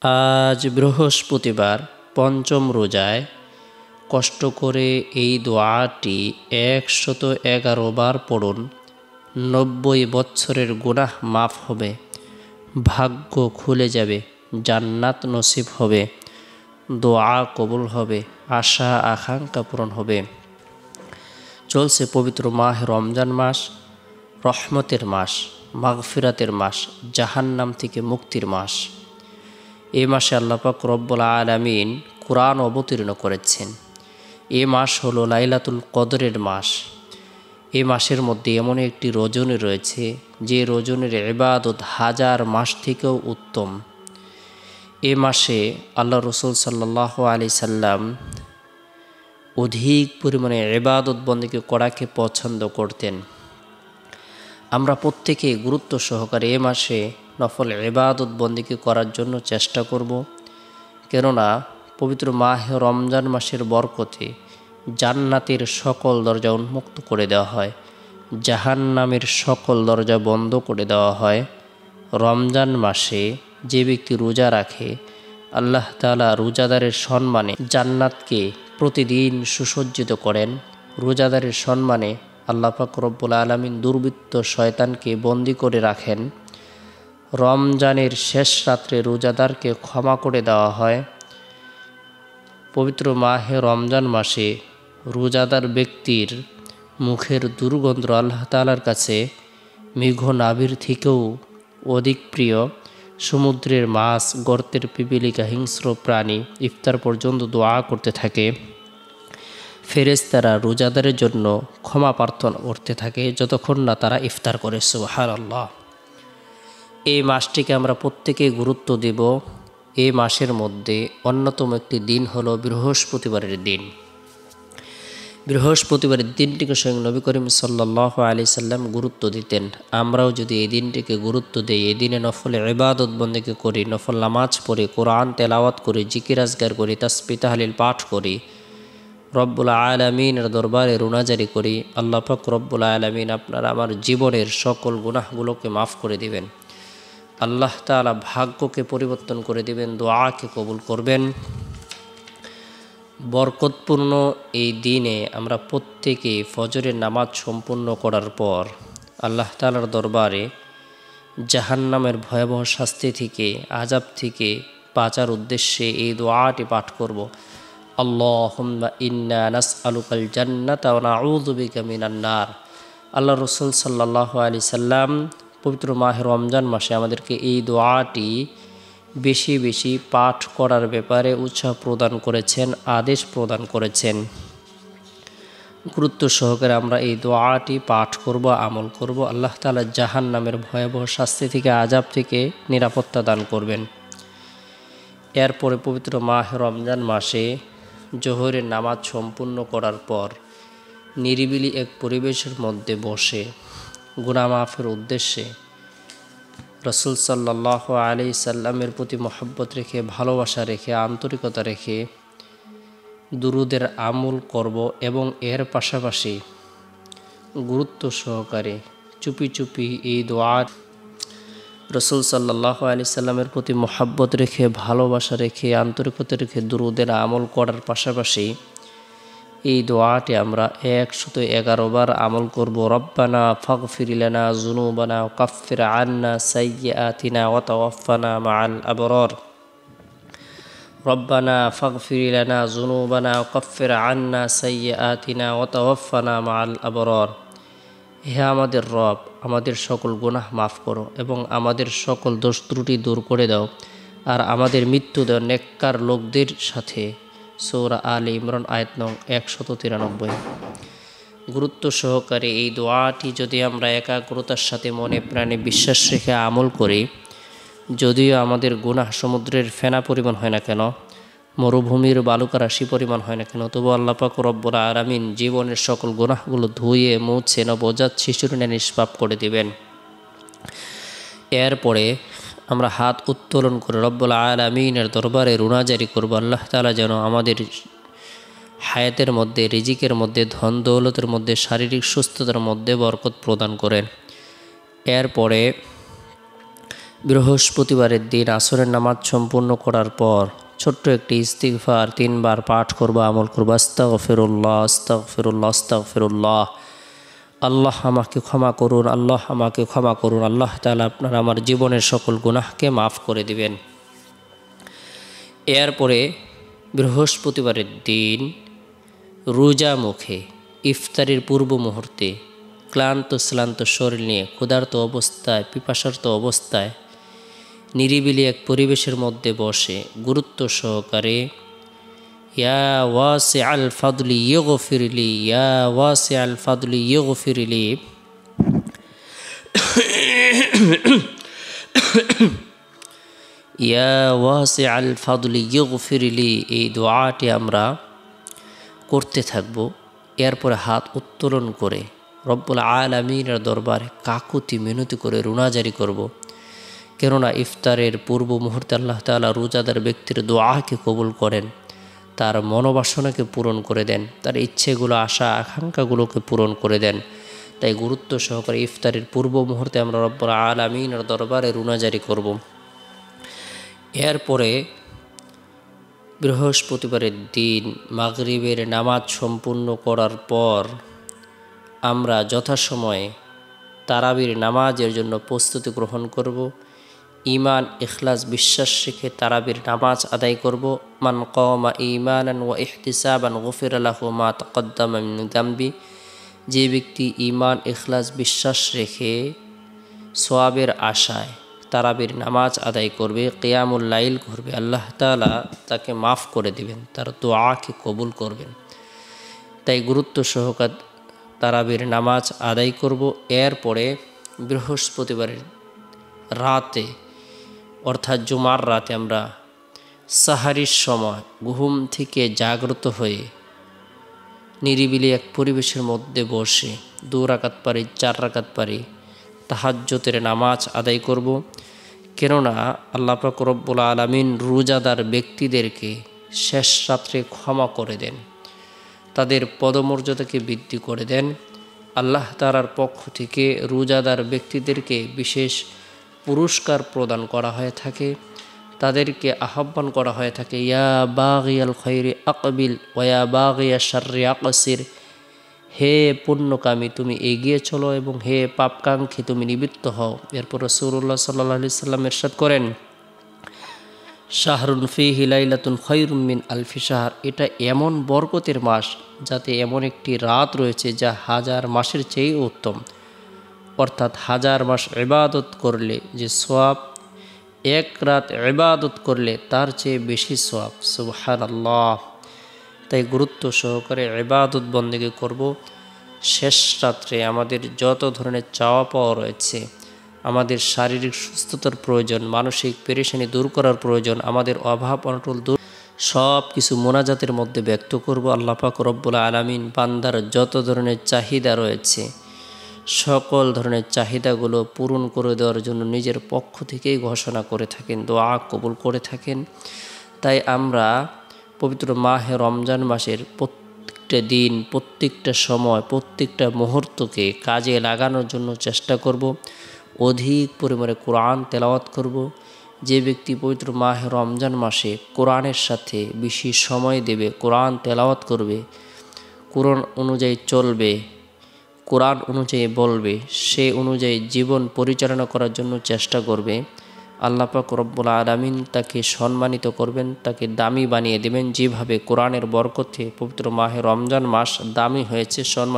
আজ বৃহস্পতিবার পঞ্চম রোজায় কষ্ট করে এই দোয়াটি 111 বার পড়ুন। 90 বছরের গুনাহ মাফ হবে, ভাগ্য খুলে যাবে, জান্নাত নসিব হবে, দোয়া কবুল হবে, আশা আকাঙ্ক্ষা পূরণ হবে। চলছে পবিত্র মাহ রমজান মাস, রহমতের মাস, মাগফিরাতের মাস, জাহান্নাম থেকে মুক্তির মাস। এই মাসে আল্লাহ পাক রব্বুল আলামিন কুরআন অবতীর্ণ করেছেন। এই মাস হলো লাইলাতুল কদরের মাস। এই মাসের মধ্যে এমন একটি রজনী রয়েছে যে রজনীর ইবাদত হাজার মাস থেকেও উত্তম। এই মাসে আল্লাহ রসুল সাল্লাল্লাহু আলাইহি সাল্লাম অধিক পরিমাণে ইবাদত বন্দেগী করাকে পছন্দ করতেন। আমরা প্রত্যেকে গুরুত্ব সহকারে এ মাসে নফল ইবাদত বন্দেগী করার জন্য চেষ্টা করব। কেননা পবিত্র মাহ রমজান মাসের বরকতে জান্নাতের সকল দরজা উন্মুক্ত করে দেওয়া হয়, জাহান্নামের সকল দরজা বন্ধ করে দেওয়া হয়। রমজান মাসে যে ব্যক্তি রোজা রাখে, আল্লাহ তাআলা রোজাদারের সম্মানে জান্নাতকে প্রতিদিন সুসজ্জিত করেন। রোজাদারের সম্মানে আল্লাহ পাক রব্বুল আলামিন দুর্বৃত্ত শয়তানকে বন্দী করে রাখেন। রমজানের শেষ রাত্রে রোজাদারকে ক্ষমা করে দেওয়া হয়। পবিত্র মাহে রমজান মাসে রোজাদার ব্যক্তির মুখের দুর্গন্ধ আল্লাহ তাআলার কাছে মেঘ নাভির থেকেও অধিক প্রিয়। সমুদ্রের মাছ, গর্তের পিপীলিকা, হিংস্র প্রাণী ইফতার পর্যন্ত দোয়া করতে থাকে। ফেরেশতারা রোজাদারের জন্য ক্ষমা প্রার্থনা করতে থাকে যতক্ষণ না তারা ইফতার করে। সুবহানাল্লাহ। এই মাসটিকে আমরা প্রত্যেকে গুরুত্ব দেব। এই মাসের মধ্যে অন্যতম একটি দিন হলো বৃহস্পতিবারের দিন। বৃহস্পতিবারের দিনটিকে স্বয়ং নবী করিম সাল্লাল্লাহু আলাইহি সাল্লাম গুরুত্ব দিতেন। আমরাও যদি এই দিনটিকে গুরুত্ব দিই, এই দিনে নফল ইবাদত বন্দেগী করি, নফল নামাজ পড়ি, কোরআন তেলাওয়াত করি, জিকির আজগার করি, তাসবিহ তাহলিল পাঠ করি, রব্বুল আলামিনের দরবারে রুনাজারি করি, আল্লাহ পাক রব্বুল আলামিন আপনার আমার জীবনের সকল গুনাহগুলোকে মাফ করে দিবেন। আল্লাহ তাআলা ভাগ্যকে পরিবর্তন করে দিবেন, দোয়াকে কবুল করবেন। বরকতপূর্ণ এই দিনে আমরা প্রত্যেকে ফজরের নামাজ সম্পূর্ণ করার পর আল্লাহ তাআলার দরবারে জাহান্নামের ভয়াবহ শাস্তি থেকে, আযাব থেকে বাঁচার উদ্দেশ্যে এই দোয়াটি পাঠ করব। আল্লাহুম্মা ইন্না নাসআলুকাল জান্নাতা ওয়া নাউযু বিকা মিনান নার। আল্লাহ রসুল সাল্লাল্লাহু আলাইহি সাল্লাম পবিত্র মাহে রমজান মাসে আমাদেরকে এই দোয়াটি বেশি বেশি পাঠ করার ব্যাপারে উৎসাহ প্রদান করেছেন, আদেশ প্রদান করেছেন। গুরুত্ব সহকারে আমরা এই দোয়াটি পাঠ করব, আমল করব। আল্লাহ তাআলা জাহান্নামের ভয়াবহ শাস্তি থেকে, আযাব থেকে নিরাপত্তা দান করবেন। এরপরে পবিত্র মাহে রমজান মাসে জোহরের নামাজ সম্পূর্ণ করার পর নিরিবিলি এক পরিবেশের মধ্যে বসে গুনাহ মাফের উদ্দেশ্যে রাসূল সাল্লাল্লাহু আলাইহি সাল্লামের প্রতি মহব্বত রেখে, ভালোবাসা রেখে, আন্তরিকতা রেখে দুরুদের আমল করব এবং এর পাশাপাশি গুরুত্ব সহকারে চুপি চুপি এই দোয়া রাসূল সাল্লাল্লাহু আলাইহি সাল্লামের প্রতি মহব্বত রেখে, ভালোবাসা রেখে, আন্তরিকতা রেখে দুরুদের আমল করার পাশাপাশি এই দোয়াটি আমরা 111 বার আমল করব। রব্বানা ফাগফির লানা যুনুবানা ওয়া কাফির আন্না সাইয়্যাতিনা ওয়া তাওয়াফানা মাআল আবরার। রব্বানা ফাগফির লানা যুনুবানা ওয়া কাফির আন্না সাইয়্যাতিনা ওয়া তাওয়াফানা মাআল আবরার। হে আমাদের রব, আমাদের সকল গুনাহ মাফ করো এবং আমাদের সকল দোষ ত্রুটি দূর করে দাও, আর আমাদের মৃত্যু দাও নেককার লোকদের সাথে। সূরা আলে ইমরান আয়াত নং 193। গুরুত্ব সহকারে এই দোয়াটি যদি আমরা একাগ্রতার সাথে মনে প্রাণে বিশ্বাস রেখে আমল করি, যদিও আমাদের গুনাহ সমুদ্রের ফেনা পরিমাণ হয় না কেন, মরুভূমির বালুকা রাশি পরিমাণ হয় না কেন, তবু আল্লাহ পাক রব্বুল আলামিন জীবনের সকল গুনাহগুলো ধুয়ে মুছে নবজাত শিশুর ন্যায় নিষ্পাপ করে দিবেন। এরপরে আমরা হাত উত্তোলন করে রব্বুল আলামিনের দরবারে রুনাজারি করব। আল্লাহ তাআলা যেন আমাদের হায়াতের মধ্যে, রিজিকের মধ্যে, ধন দৌলতের মধ্যে, শারীরিক সুস্থতার মধ্যে বরকত প্রদান করেন। এরপরে বৃহস্পতিবারের দিন আসরের নামাজ সম্পূর্ণ করার পর ছোট্ট একটি ইস্তিগফার 3 বার পাঠ করব, আমল করব। আস্তাগফিরুল্লাহ আস্তাগফিরুল্লাহ আস্তাগফিরুল্লাহ। আল্লাহ আমাকে ক্ষমা করুন, আল্লাহ আমাকে ক্ষমা করুন। আল্লাহ তাআলা আপনার আমার জীবনের সকল গুনাহকে মাফ করে দিবেন। এরপরে বৃহস্পতিবারের দিন রোজা মুখে ইফতারির পূর্ব মুহূর্তে ক্লান্ত শ্লান্ত শরীর নিয়ে ক্ষুধার্ত অবস্থায় পিপাসার্ত অবস্থায় নিরিবিলি এক পরিবেশের মধ্যে বসে গুরুত্ব সহকারে ইয়া ওয়াসিআল ফাদলি ইগফিরলি ইয়া ওয়াসিআল ফাদলি ইগফিরলি ইয়া ওয়াসিআল ফাদলি ইগফিরলি, এই দোয়াটি আমরা করতে থাকব। এরপরে হাত উত্তোলন করে রব্বুল আলামিনের দরবারে কাকুতি মিনতি করে রুনাজারি করব। কেননা ইফতারের পূর্ব মুহূর্তে আল্লাহ তাআলা রোজাদার ব্যক্তির দোয়াকে কবুল করেন, তার মনোবাসনাকে পূরণ করে দেন, তার ইচ্ছেগুলো আশা আকাঙ্ক্ষাগুলোকে পূরণ করে দেন। তাই গুরুত্ব সহকারে ইফতারের পূর্ব মুহূর্তে আমরা রব্বুল আলামিনের দরবারে রুনাজারি করব। এরপরে বৃহস্পতিবারের দিন মাগরিবের নামাজ সম্পূর্ণ করার পর আমরা যথাসময়ে তারাবির নামাজের জন্য প্রস্তুতি গ্রহণ করব। ঈমান ইখলাস বিশ্বাস রেখে তারাবির নামাজ আদায় করব। মান কামা ঈমানান ওয়া ইহতিসাবান গুফিরা লাহু মা তাকদ্দামা মিন যামবি, যে ব্যক্তি ঈমান ইখলাস বিশ্বাস রেখে সওয়াবের আশায় তারাবির নামাজ আদায় করবে, কিয়ামুল লাইল করবে, আল্লাহ তাআলা তাকে মাফ করে দিবেন, তার দোয়াকে কবুল করবেন। তাই গুরুত্ব সহকারে তারাবির নামাজ আদায় করব। এরপরে বৃহস্পতিবারের রাতে অর্থাৎ জুমার রাতে আমরা সাহারির সময় ঘুম থেকে জাগ্রত হয়ে নিরিবিলি এক পরিবেশের মধ্যে বসে 2 রাকাত পারি 4 রাকাত পারি তাহাজ্জুদের নামাজ আদায় করব। কেননা আল্লাহ পাক রব্বুল আলামিন রোজাদার ব্যক্তিদেরকে শেষ রাত্রে ক্ষমা করে দেন, তাদের পদমর্যাদাকে বৃদ্ধি করে দেন। আল্লাহ তাআলার পক্ষ থেকে রোজাদার ব্যক্তিদেরকে বিশেষ পুরস্কার প্রদান করা হয়ে থাকে, তাদেরকে আহ্বান করা হয়ে থাকে, ইয়া বাগিয়াল খায়রি আকবিল ওয়া ইয়া বাগিয়া শাররি আকসির, হে পুণ্যকামী তুমি এগিয়ে চলো এবং হে পাপকাঙ্ক্ষী তুমি নিবৃত্ত হও। এরপর রাসূলুল্লাহ সাল্লাল্লাহু আলাইহি সাল্লাম ইরশাদ করেন, শাহরুন ফীহি লাইলাতুন খায়রুম মিন আলফি শাহর, এটা এমন বরকতের মাস যাতে এমন একটি রাত রয়েছে যা 1000 মাসের চেয়ে উত্তম। অর্থাৎ 1000 মাস ইবাদত করলে যে সওয়াব, এক রাত ইবাদত করলে তার চেয়ে বেশি সওয়াব। সুবহানাল্লাহ। তাই গুরুত্ব সহকারে ইবাদত বন্দেগী করব। শেষ রাত্রে আমাদের যত ধরনের চাওয়া পাওয়া রয়েছে, আমাদের শারীরিক সুস্থতার প্রয়োজন, মানসিক পেরেশানি দূর করার প্রয়োজন, আমাদের অভাব অনটল দূর, সব কিছু মোনাজাতের মধ্যে ব্যক্ত করব। আল্লাহ পাক রব্বুল আলামিন বান্দার যত ধরনের চাহিদা রয়েছে সকল ধরনের চাহিদাগুলো পূরণ করে দেওয়ার জন্য নিজের পক্ষ থেকেই ঘোষণা করে থাকেন, দোয়া কবুল করে থাকেন। তাই আমরা পবিত্র মাহে রমজান মাসের প্রত্যেকটা দিন, প্রত্যেকটা সময়, প্রত্যেকটা মুহূর্তকে কাজে লাগানোর জন্য চেষ্টা করব। অধিক পরিমাণে কোরআন তেলাওয়াত করব। যে ব্যক্তি পবিত্র মাহে রমজান মাসে কোরআনের সাথে বেশি সময় দেবে, কোরআন তেলাওয়াত করবে, কোরআন অনুযায়ী চলবে, কোরআন অনুযায়ী বলবে, সে অনুযায়ী জীবন পরিচালনা করার জন্য চেষ্টা করবে, আল্লাহ পাক রব্বুল আলামিন তাকে সম্মানিত করবেন, তাকে দামি বানিয়ে দেবেন। যেভাবে কোরআনের বরকতে পবিত্র মাহে রমজান মাস দামি হয়েছে, সম্মান